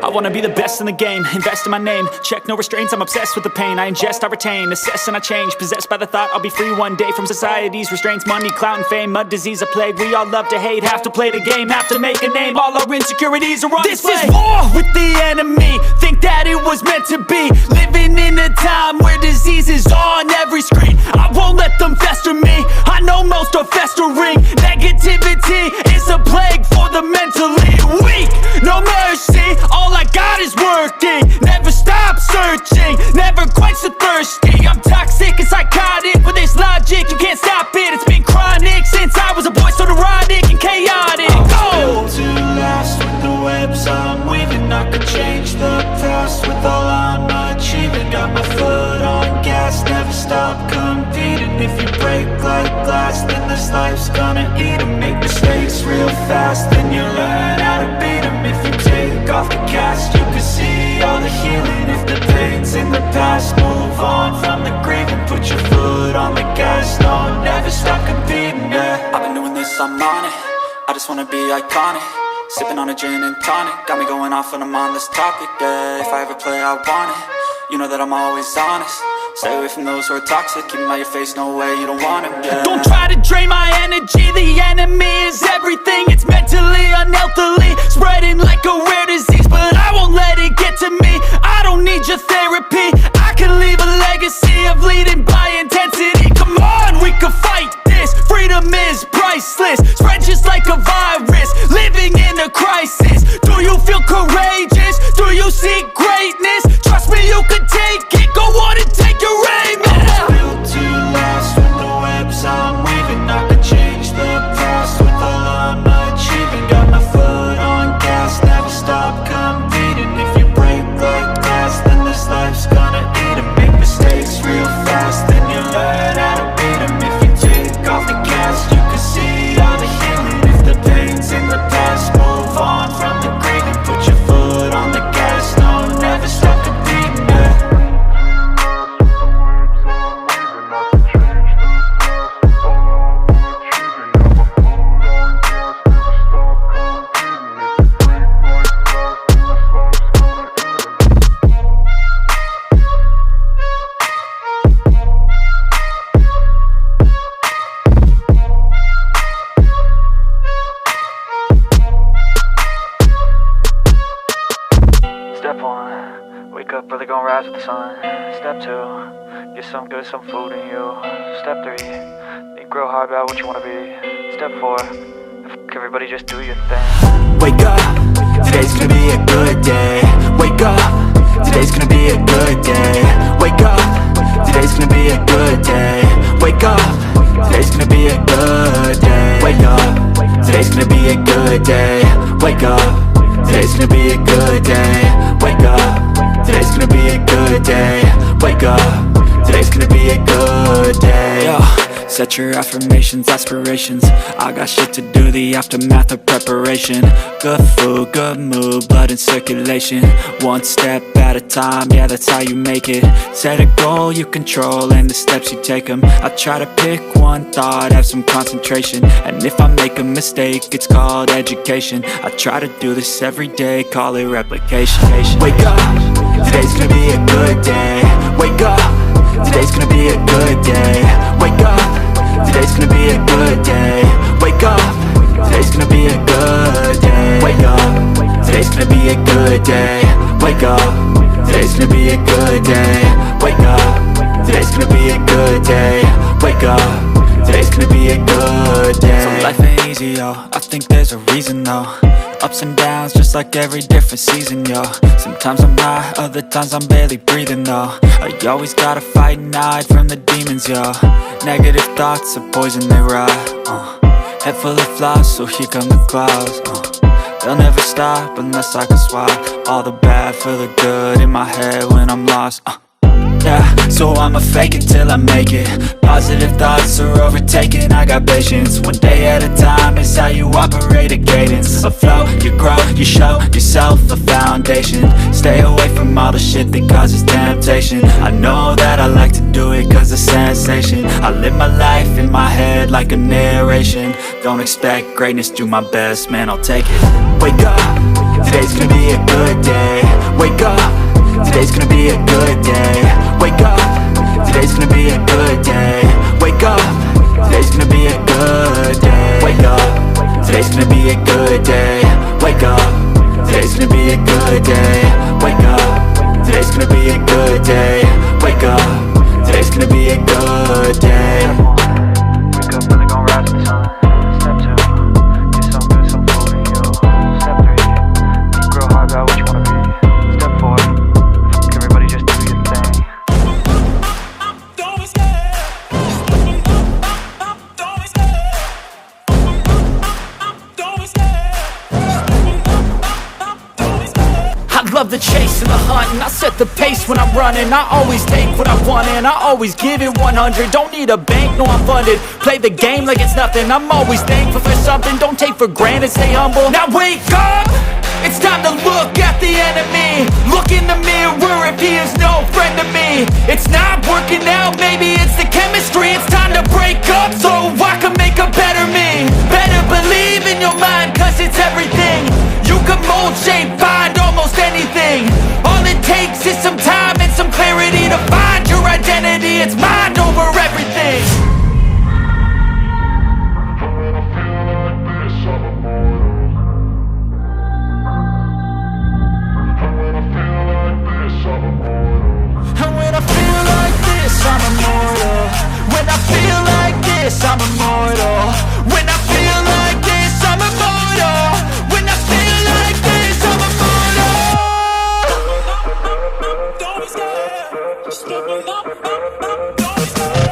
I wanna be the best in the game, invest in my name. Check no restraints, I'm obsessed with the pain. I ingest, I retain, assess and I change. Possessed by the thought I'll be free one day from society's restraints. Money, clout and fame, mud, disease, a plague. We all love to hate, have to play the game, have to make a name. All our insecurities are on display. This is war with the enemy, think that it was meant to be. Living in a time where disease is on every screen. I won't let them fester me, I know most are festering. Negativity is a plague for the mentally weak. No mercy, all I got is working. Never stop searching, never quite so thirsty. I'm toxic and psychotic, with this logic, you can't stop it. It's been chronic since I was a boy, so neurotic and chaotic. Built to last with the webs I'm weaving. I could change the past with all I'm achieving. Got my foot on gas, never stop competing. If you break like glass, then this life's gonna eat 'em. Make mistakes real fast, then you learn how to beat 'em. If you take off the cast, you can see all the healing. If the pain's in the past, move on from the grieving. Put your foot on the gas, no, never stop competing, yeah. I've been doing this, I'm on it, I just wanna be iconic. Sipping on a gin and tonic, got me going off when I'm on this topic, yeah. If I ever play, I want it, you know that I'm always honest. Stay away from those who are toxic, keep them out your face, no way, you don't want them, yeah. Don't try to drain my energy, the enemy is everything. It's mentally, unhealthily, spreading like a rare disease. But I won't let it get to me, I don't need your therapy. I can leave a legacy of leading by intensity. Come on, we can fight this, freedom is priceless. Spread just like a virus, living in a crisis. Do you feel courageous? Do you seek greatness? Trust me, you can take it, go on and take your aim, yeah. I was built to last with the webs I'm weaving. I could change the past with all I'm achieving. Got my foot on gas, never stop competing. If you break like glass, then this life's gonna eat 'em. Make mistakes real fast, then you learn how to beat 'em. If you take off the cast, you can see all the healing. If the pain's in the past, move on from the grieving. Put your foot on the gas, no, never stop competing, yeah. Step 1, wake up early, gonna rise with the sun. Step 2, get some good, some food in you. Step 3, think real hard about what you wanna be. Step 4, fuck everybody, just do your thing. Wake up, today's gonna be a good day. Wake up, today's gonna be a good day. Wake up, today's gonna be a good day. Wake up, today's gonna be a good day. Wake up, today's gonna be a good day. Wake up, today's gonna be a good day. Wake up, today's gonna be a good day. Wake up, today's gonna be a good day. Yo, set your affirmations, aspirations. I got shit to do, the aftermath of preparation. Good food, good mood, blood in circulation. One step at a time, yeah, that's how you make it. Set a goal you control and the steps you take them. I try to pick one thought, have some concentration. And if I make a mistake, it's called education. I try to do this every day, call it replication. Wake up, today's gonna be a good day. Wake up, today's gonna be a good day. Wake up, today's gonna be a good day. Wake up, today's gonna be a good day. Wake up, today's gonna be a good day. Wake up, today's gonna be a good day. Wake up, today's gonna be a good day. Wake up, today's gonna be a good day. So life ain't easy, yo, I think there's a reason though. Ups and downs, just like every different season, yo. Sometimes I'm high, other times I'm barely breathing, though. I always gotta fight and hide from the demons, yo. Negative thoughts are poison, they rot, Head full of flies, so here come the clouds, They'll never stop unless I can swap all the bad for the good in my head when I'm lost, Yeah, so I'ma fake it till I make it. Positive thoughts are overtaken, I got patience. One day at a time is how you operate a cadence. A flow, you grow, you show yourself a foundation. Stay away from all the shit that causes temptation. I know that I like to do it cause it's sensation. I live my life in my head like a narration. Don't expect greatness, do my best, man, I'll take it. Wake up, today's gonna be a good day. Wake up, today's gonna be a good day. Wake up, today's gonna be a good day. Wake up, today's gonna be a good day. Wake up, today's gonna be a good day. Wake up, today's gonna be a good day. Wake up, today's gonna be a good day. Wake up, today's gonna be a good day. Wake up, really gon' rise with the sun. Step 2, get some good, some food in you. Step 3, think real hard about what you wanna be. Step 4, everybody just do your thing. Don't be scared. Don't be scared. Don't be scared. Don't be scared. I love the chase and the hunt, and I set the pace when I'm running. I always take what I want and I always give it 100. Don't need a bank, no I'm funded. Play the game like it's nothing. I'm always thankful for something. Don't take for granted, stay humble. Now wake up! It's time to look at the enemy. Look in the mirror if he is no friend to me. It's not working out, maybe it's the chemistry. It's time to break up so I can make a better me. Better believe in your mind, cause it's everything. You can mold, shape, find almost anything. All it takes is some time and some clarity to find your identity. It's mind over everything. And when I feel like this, I'm immortal. When I feel like this, I'm immortal. When I feel like this, I'm immortal. When I feel like this, I'm immortal. Don't be scared. Just open up. Don't be scared.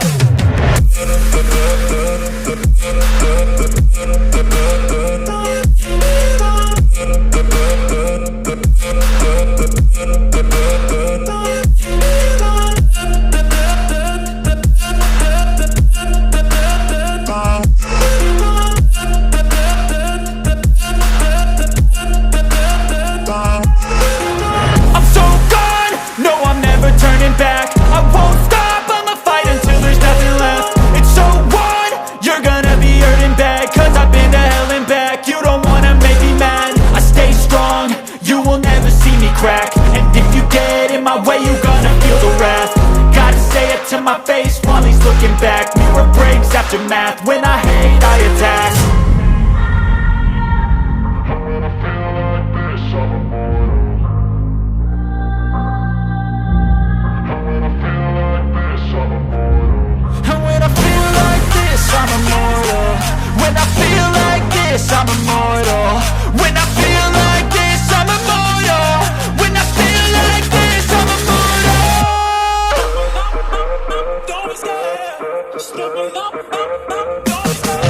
I'm so gone, no I'm never turning back. I won't stop, I'ma fight until there's nothing left. It's so on, you're gonna be hurting bad. Cause I've been to hell and back. You don't wanna make me mad. I stay strong, you will never see me crack. And if you get in my way, you're gonna feel the wrath. Gotta say it to my face while he's looking back. Mirror breaks after math. When I hate, I attack. And when I feel like this, I'm immortal. When I feel like this, I'm immortal. When I feel like this, I'm immortal. When I feel like this, I'm immortal. Don't be scared. Just open up. Don't be scared.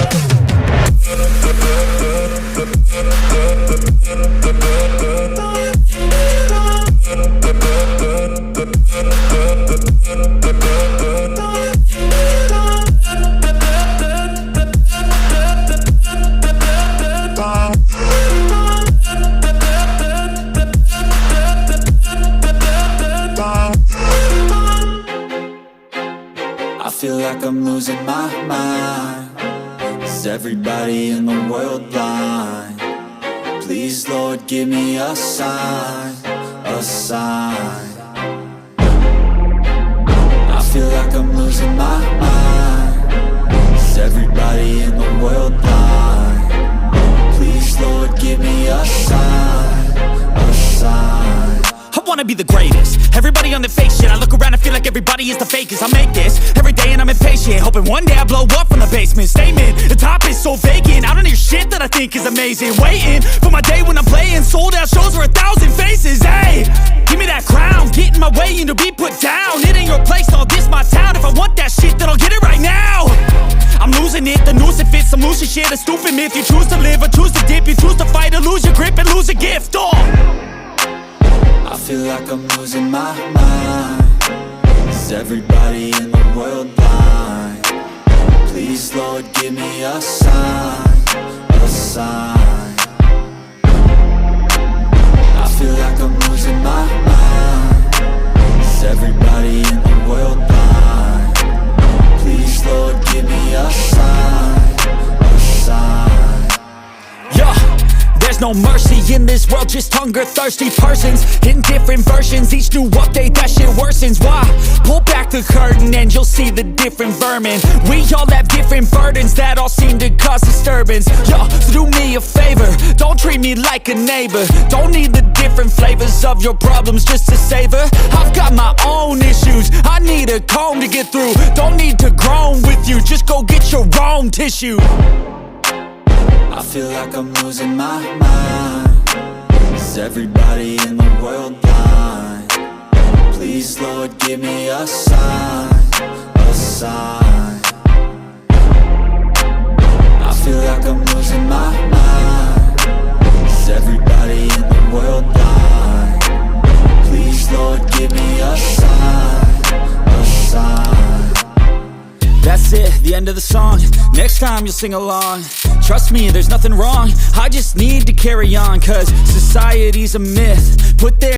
I feel like I'm losing my mind. Is everybody in the world blind? Please, Lord, give me a sign, a sign. I feel like I'm losing my mind. Is everybody in the world blind? Please, Lord, give me a sign, a sign. I wanna be the greatest. Everybody on the fake shit. I look around and feel like everybody is the fakest. I make this every day and I'm impatient, hoping one day I blow up from the basement. Statement, the top is so vacant. I don't hear shit that I think is amazing. Waiting for my day when I'm playing sold out shows for 1,000 faces. Hey, give me that crown, get in my way and to be put down. It ain't your place, all this my town. If I want that shit, then I'll get it right now. I'm losing it, the noose it fits. I'm losing shit, a stupid myth. You choose to live or choose to dip. You choose to fight or lose your grip and lose a gift. I feel like I'm losing my mind. Is everybody in the world blind? Please, Lord, give me a sign, a sign. I feel like I'm losing my mind. Is everybody in the world blind? Please, Lord, give me a sign, a sign. Yeah. there's no mercy in this world, just hunger-thirsty persons in different versions. Each new update, that shit worsens. Why? Pull back the curtain and you'll see the different vermin. We all have different burdens that all seem to cause disturbance. Yo, so do me a favor, don't treat me like a neighbor. Don't need the different flavors of your problems just to savor. I've got my own issues, I need a comb to get through. Don't need to groan with you, just go get your own tissue. I feel like I'm losing my mind. Is everybody in the world blind? Please, Lord, give me a sign, a sign. I feel like I'm losing my mind. Is everybody in the world blind? Please, Lord, give me a sign, a sign. That's it, the end of the song. Next time you'll sing along. Trust me, there's nothing wrong, I just need to carry on. Cause society's a myth, put there